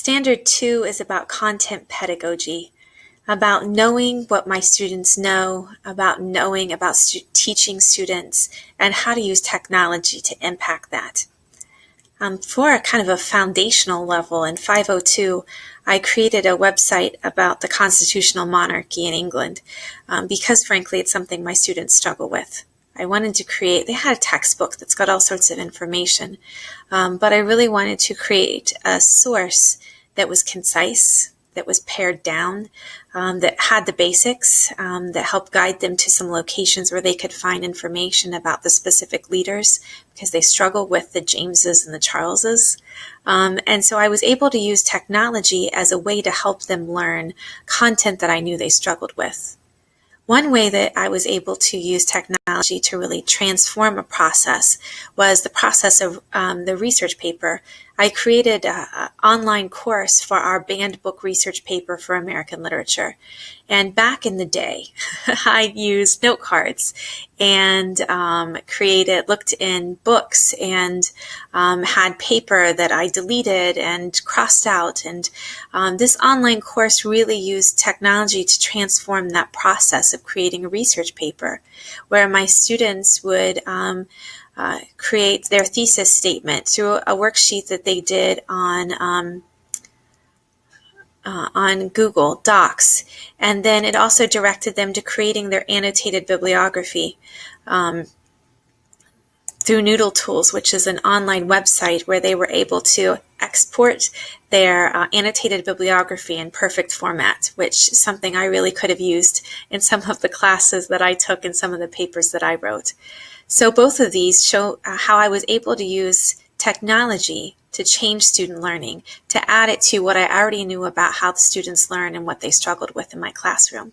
Standard 2 is about content pedagogy, about knowing what my students know, about knowing about teaching students, and how to use technology to impact that. For a kind of a foundational level in 502, I created a website about the constitutional monarchy in England because, frankly, it's something my students struggle with. I wanted to create, they had a textbook that's got all sorts of information, but I really wanted to create a source that was concise, that was pared down, that had the basics, that helped guide them to some locations where they could find information about the specific leaders because they struggle with the Jameses and the Charleses. And so I was able to use technology as a way to help them learn content that I knew they struggled with. One way that I was able to use technology to really transform a process was the process of the research paper. I created an online course for our banned book research paper for American literature. And back in the day, I used note cards and looked in books and had paper that I deleted and crossed out. And this online course really used technology to transform that process of creating a research paper, where my students would create their thesis statement through a worksheet that they did on Google Docs. And then it also directed them to creating their annotated bibliography through Noodle Tools, which is an online website where they were able to export their annotated bibliography in perfect format, which is something I really could have used in some of the classes that I took and some of the papers that I wrote. So both of these show how I was able to use technology to change student learning, to add it to what I already knew about how the students learn and what they struggled with in my classroom.